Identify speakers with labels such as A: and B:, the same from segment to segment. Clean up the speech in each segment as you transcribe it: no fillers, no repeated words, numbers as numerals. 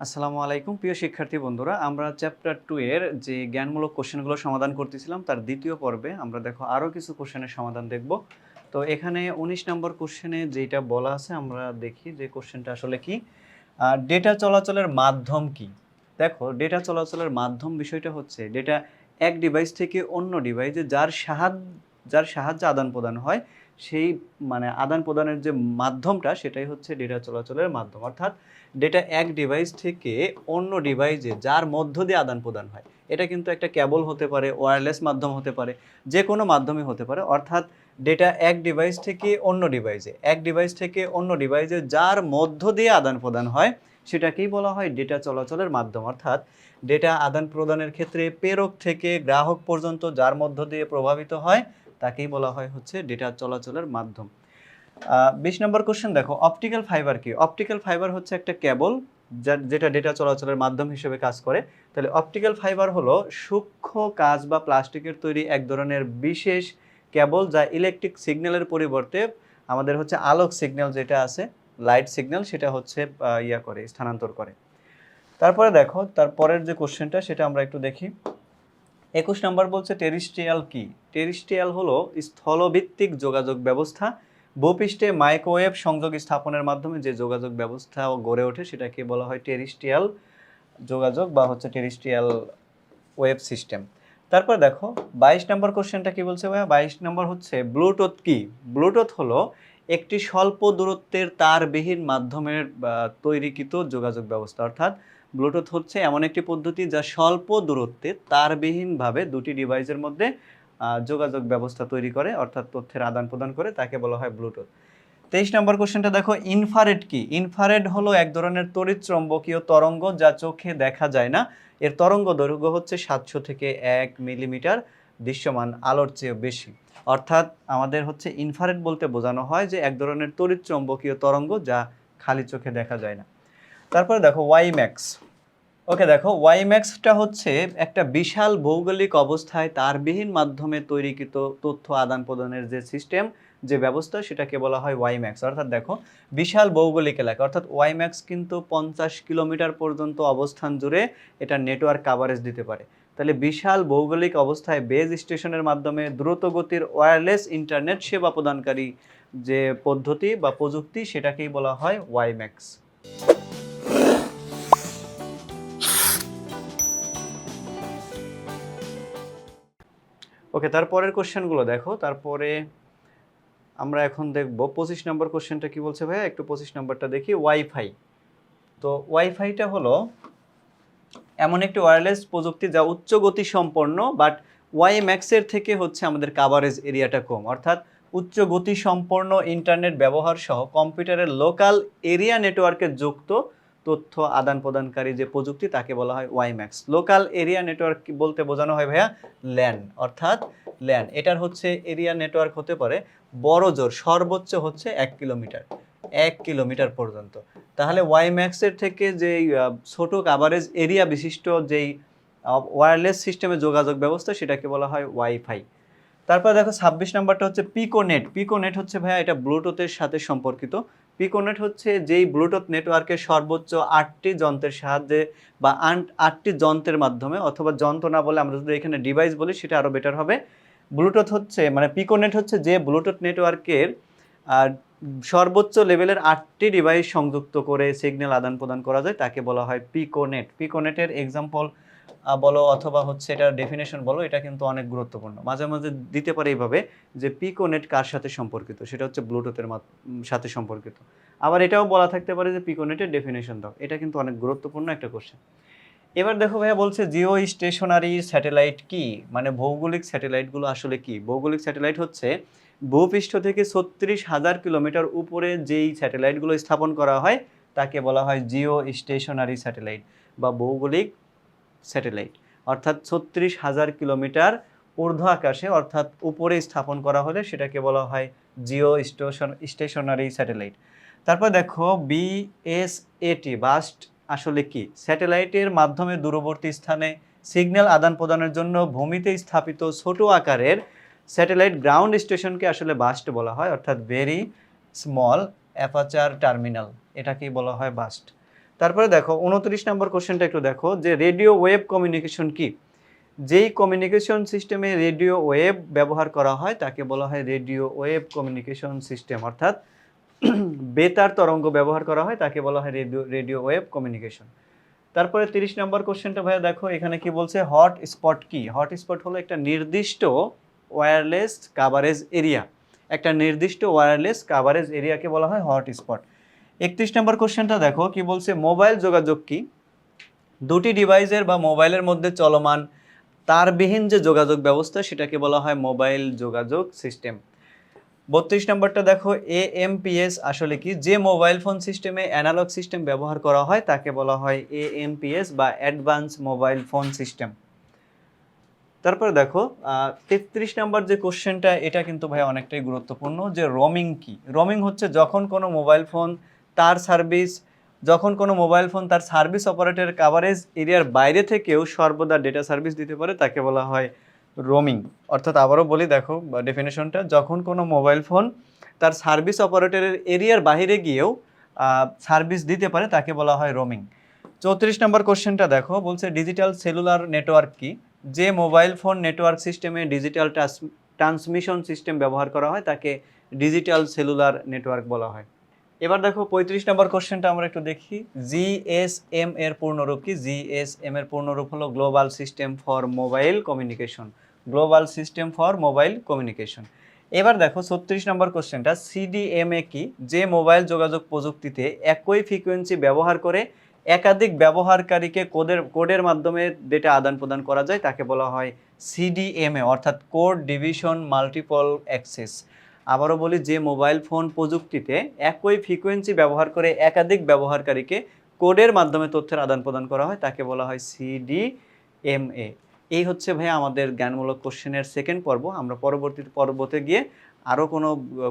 A: আসসালামু আলাইকুম প্রিয় শিক্ষার্থী বন্ধুরা, আমরা চ্যাপ্টার 2 এর যে জ্ঞানমূলক কোশ্চেনগুলো সমাধান করতেছিলাম তার দ্বিতীয় পর্বে আমরা দেখো আরও কিছু কোশ্চেনের সমাধান দেখব। তো এখানে 19 নম্বর কোশ্চেনে যেটা বলা আছে আমরা দেখি যে কোশ্চেনটা আসলে কি। ডেটা চলাচলের মাধ্যম কি? দেখো, ডেটা চলাচলের মাধ্যম বিষয়টা হচ্ছে ডেটা এক ডিভাইস থেকে অন্য ডিভাইসে যার সাহায্যে আদান প্রদান হয়, সেই মানে আদান প্রদানের যে মাধ্যমটা সেটাই হচ্ছে ডেটা চলাচলের মাধ্যম। অর্থাৎ ডেটা এক ডিভাইস থেকে অন্য ডিভাইসে যার মধ্য দিয়ে আদান প্রদান হয়, এটা কিন্তু একটা কেবল হতে পারে, ওয়্যারলেস মাধ্যম হতে পারে, যে কোনো মাধ্যমে হতে পারে। অর্থাৎ ডেটা এক ডিভাইস থেকে অন্য ডিভাইসে যার মধ্য দিয়ে আদান প্রদান হয় সেটাকেই বলা হয় ডেটা চলাচলের মাধ্যম। অর্থাৎ ডেটা আদান প্রদানের ক্ষেত্রে প্রেরক থেকে গ্রাহক পর্যন্ত যার মধ্য দিয়ে প্রভাবিত হয় তাকেই বলা হয় হচ্ছে ডেটা চলাচলের মাধ্যম। 20 নম্বর কোশ্চেন দেখো, অপটিক্যাল ফাইবার কি? অপটিক্যাল ফাইবার হচ্ছে একটা কেবল যেটা ডেটা চলাচলের মাধ্যম হিসেবে কাজ করে। তাহলে অপটিক্যাল ফাইবার হলো সূক্ষ্ম কাঁচ বা প্লাস্টিকের তৈরি এক ধরনের বিশেষ কেবল, যা ইলেকট্রিক সিগন্যালের পরিবর্তে আমাদের হচ্ছে আলোক সিগন্যাল যেটা আছে, লাইট সিগন্যাল, সেটা হচ্ছে স্থানান্তর করে। তারপরে দেখো, তারপরের যে কোশ্চেনটা সেটা আমরা একটু দেখি। 21 নম্বর বলছে টেরিস্ট্রিয়াল কি? টেরিস্ট্রিয়াল হলো স্থলভিত্তিক যোগাযোগ ব্যবস্থা। ভূপৃষ্ঠে মাইক্রোওয়েভ সংযোগ স্থাপনের মাধ্যমে যে যোগাযোগ ব্যবস্থা গড়ে ওঠে সেটাকে বলা হয় টেরিস্ট্রিয়াল যোগাযোগ বা হচ্ছে টেরিস্ট্রিয়াল ওয়েব সিস্টেম। তারপর দেখো 22 নম্বর কোশ্চেনটা কি বলছে ভাইয়া? 22 নম্বর হচ্ছে ব্লুটুথ কি? ব্লুটুথ হলো একটি স্বল্প দূরত্বের তারবিহীন মাধ্যমের তৈরিকৃত যোগাযোগ ব্যবস্থা। অর্থাৎ ব্লুটুথ হচ্ছে এমন একটি পদ্ধতি যা স্বল্প দূরত্বে তারবিহীনভাবে দুটি ডিভাইসের মধ্যে যোগাযোগ ব্যবস্থা তৈরি করে, অর্থাৎ তথ্যের আদান প্রদান করে, তাকে বলা হয় ব্লুটুথ। 23 নম্বর কোশ্চেনটা দেখো, ইনফ্রারেড কি? ইনফ্রারেড হলো এক ধরনের তড়িৎ চৌম্বকীয় তরঙ্গ যা চোখে দেখা যায় না। এর তরঙ্গ দৈর্ঘ্য হচ্ছে 700 থেকে 1 মিলিমিটার, দৃশ্যমান আলোর চেয়ে বেশি। অর্থাৎ আমাদের হচ্ছে ইনফ্রারেড বলতে বোঝানো হয় যে এক ধরনের তড়িৎ চৌম্বকীয় তরঙ্গ যা খালি চোখে দেখা যায় না। তারপরে দেখো ওয়াইম্যাক্স। ওকে, দেখো ওয়াইম্যাক্সটা হচ্ছে একটা বিশাল ভৌগোলিক অবস্থায় তারবিহীন মাধ্যমে তৈরিকৃত তথ্য আদান প্রদানের যে সিস্টেম, যে ব্যবস্থা, সেটাকে বলা হয় ওয়াইম্যাক্স। অর্থাৎ দেখো, বিশাল ভৌগোলিক এলাকা, অর্থাৎ ওয়াইম্যাক্স কিন্তু 50 কিলোমিটার পর্যন্ত অবস্থান জুড়ে এটা নেটওয়ার্ক কাভারেজ দিতে পারে। তাহলে বিশাল ভৌগোলিক অবস্থায় বেজ স্টেশনের মাধ্যমে দ্রুতগতির ওয়্যারলেস ইন্টারনেট সেবা প্রদানকারী যে পদ্ধতি বা প্রযুক্তি, সেটাকেই বলা হয় ওয়াইম্যাক্স। ওকে, তারপরের কোশ্চেনগুলো দেখো। তারপরে আমরা এখন দেখব 25 নম্বর কোশ্চেনটা কি বলছে ভাইয়া, একটু 25 নম্বরটা দেখি। ওয়াইফাই। তো ওয়াইফাইটা হলো এমন একটি ওয়্যারলেস প্রযুক্তি যা উচ্চ গতি সম্পন্ন, বাট ওয়াইম্যাক্সের থেকে হচ্ছে আমাদের কাভারেজ এরিয়াটা কম। অর্থাৎ উচ্চ গতি সম্পন্ন ইন্টারনেট ব্যবহার সহ কম্পিউটারের লোকাল এরিয়া নেটওয়ার্কে যুক্ত তথ্য আদান প্রদানকারী যে প্রযুক্তি তাকে বলা হয় ওয়াইম্যাক্স। লোকাল এরিয়া নেটওয়ার্ক বলতে বোঝানো হয় ভাইয়া ল্যান। অর্থাৎ ল্যান এটার হচ্ছে এরিয়া নেটওয়ার্ক হতে পারে বড় জোর সর্বোচ্চ হচ্ছে 1 কিলোমিটার পর্যন্ত। তাহলে ওয়াইম্যাক্সের থেকে যেই ছোট কাভারেজ এরিয়া বিশিষ্ট যেই ওয়্যারলেস সিস্টেমে যোগাযোগ ব্যবস্থা, সেটাকে বলা হয় ওয়াইফাই। তারপর দেখো 26 নাম্বারটা হচ্ছে পিকোনেট। পিকোনেট হচ্ছে ভাইয়া এটা ব্লুটুথের সাথে সম্পর্কিত। পিকোনেট হচ্ছে যেই ব্লুটুথ নেটওয়ার্কের সর্বোচ্চ 8টি যন্ত্রের সাহায্যে বা 8টি যন্ত্রের মাধ্যমে, অথবা যন্ত্র না বলে আমরা যদি এখানে ডিভাইস বলি সেটা আরও বেটার হবে। ব্লুটুথ হচ্ছে মানে পিকোনেট হচ্ছে যে ব্লুটুথ নেটওয়ার্কের সর্বোচ্চ লেভেলের 8টি ডিভাইস সংযুক্ত করে সিগন্যাল আদান প্রদান করা যায়, তাকে বলা হয় পিকোনেট। পিকোনেটের এক্সাম্পল বলো অথবা হচ্ছে এটার ডেফিনেশন বলো, এটা কিন্তু অনেক গুরুত্বপূর্ণ। মাঝে মাঝে দিতে পারে এইভাবে যে পিকোনেট কার সাথে সম্পর্কিত, সেটা হচ্ছে ব্লুটুথের সাথে সম্পর্কিত। আবার এটাও বলা থাকতে পারে যে পিকোনেটের ডেফিনেশন দাও। এটা কিন্তু অনেক গুরুত্বপূর্ণ একটা কোশ্চেন। এবার দেখো ভাইয়া বলছে জিও স্টেশনারি স্যাটেলাইট কি? মানে ভৌগোলিক স্যাটেলাইটগুলো আসলে কি? ভৌগোলিক স্যাটেলাইট হচ্ছে ভূপৃষ্ঠ থেকে 36,000 কিলোমিটার উপরে যেই স্যাটেলাইটগুলো স্থাপন করা হয় তাকে বলা হয় জিও স্টেশনারি স্যাটেলাইট বা ভৌগোলিক স্যাটেলাইট। অর্থাৎ 36,000 কিলোমিটার ঊর্ধ্ব আকাশে অর্থাৎ উপরে স্থাপন করা হলে সেটাকে বলা হয় জিও স্টেশনারি স্যাটেলাইট। তারপর দেখো বিএসএটি বাস্ট আসলে কি? স্যাটেলাইটের মাধ্যমে দূরবর্তী স্থানে সিগন্যাল আদান প্রদানের জন্য ভূমিতে স্থাপিত ছোট আকারের স্যাটেলাইট গ্রাউন্ড স্টেশনকে আসলে বাস্ট বলা হয়, অর্থাৎ ভেরি স্মল অ্যাপারচার টার্মিনাল, এটাকেই বলা হয় বাস্ট। তারপরে দেখো 29 নম্বর কোশ্চেনটা একটু দেখো যে রেডিও ওয়েভ কমিউনিকেশন কি। যেই কমিউনিকেশন সিস্টেমে রেডিও ওয়েভ ব্যবহার করা হয় তাকে বলা হয় রেডিও ওয়েভ কমিউনিকেশন সিস্টেম, অর্থাৎ বেতার তরঙ্গ ব্যবহার করা হয় তাকে বলা হয় রেডিও রেডিও ওয়েভ কমিউনিকেশন। তারপরে 30 নম্বর কোশ্চেনটা ভাইয়া দেখো এখানে কি বলছে, হট স্পট কি। হট স্পট হলো একটা নির্দিষ্ট ওয়্যারলেস কাভারেজ এরিয়া, একটা নির্দিষ্ট ওয়্যারলেস কাভারেজ এরিয়াকে বলা হয় হট স্পট। 31 নম্বর কোশ্চেনটা দেখো কি বলছে, মোবাইল যোগাযোগ কি। দুটি ডিভাইসের বা মোবাইলের মধ্যে চলমান তারবিহীন যে যোগাযোগ ব্যবস্থা সেটাকে বলা হয় মোবাইল যোগাযোগ সিস্টেম। 32 নম্বরটা দেখো এএমপিএস আসলে কি। যে মোবাইল ফোন সিস্টেমে অ্যানালগ সিস্টেম ব্যবহার করা হয় তাকে বলা হয় এএমপিএস বা অ্যাডভান্স মোবাইল ফোন সিস্টেম। তারপরে দেখো 33 নম্বর যে কোশ্চেনটা, এটা কিন্তু ভাই অনেকটাই গুরুত্বপূর্ণ, যে রোমিং কি। রোমিং হচ্ছে যখন কোনো মোবাইল ফোন তার সার্ভিস অপারেটরের কাভারেজ এরিয়ার বাইরে থেকেও সর্বদা ডেটা সার্ভিস দিতে পারে তাকে বলা হয় রোমিং। অর্থাৎ আবারও বলি দেখো ডেফিনেশনটা, যখন কোনো মোবাইল ফোন তার সার্ভিস অপারেটরের এরিয়ার বাইরে গিয়েও সার্ভিস দিতে পারে তাকে বলা হয় রোমিং। 34 নম্বর কোশ্চেনটা দেখো বলছে ডিজিটাল সেলুলার নেটওয়ার্ক কি। যে মোবাইল ফোন নেটওয়ার্ক সিস্টেমে ডিজিটাল ট্রান্সমিশন সিস্টেম ব্যবহার করা হয় তাকে ডিজিটাল সেলুলার নেটওয়ার্ক বলা হয়। এবার দেখো 35 নম্বর কোশ্চেনটা আমরা একটু দেখি, জিএসএম এর পূর্ণরূপ কি। জিএসএম এর পূর্ণরূপ হলো global system for mobile communication, global system for mobile communication. এবার দেখো 36 নম্বর কোশ্চেনটা, সিডিএমএ কি। যে মোবাইল যোগাযোগ প্রযুক্তিতে একই ফ্রিকোয়েন্সি ব্যবহার করে একাধিক ব্যবহারকারীকে কোডের মাধ্যমে ডেটা আদান প্রদান করা যায় তাকে বলা হয় সিডিএমএ, অর্থাৎ কোড ডিভিশন মাল্টিপল অ্যাক্সেস। আবারও বলি, যে মোবাইল ফোন প্রযুক্তিতে একই ফ্রিকোয়েন্সি ব্যবহার করে একাধিক ব্যবহারকারীকে কোডের মাধ্যমে তথ্যের আদান প্রদান করা হয় তাকে বলা হয় সিডিএমএ। এই হচ্ছে ভাই আমাদের জ্ঞানমূলক কোশ্চেনের সেকেন্ড পর্ব। আমরা পরবর্তী পর্বতে গিয়ে আরও কোনো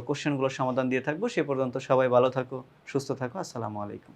A: কোশ্চেনগুলোর সমাধান দিয়ে থাকবো। সে পর্যন্ত সবাই ভালো থাকো, সুস্থ থাকো। আসসালামু আলাইকুম।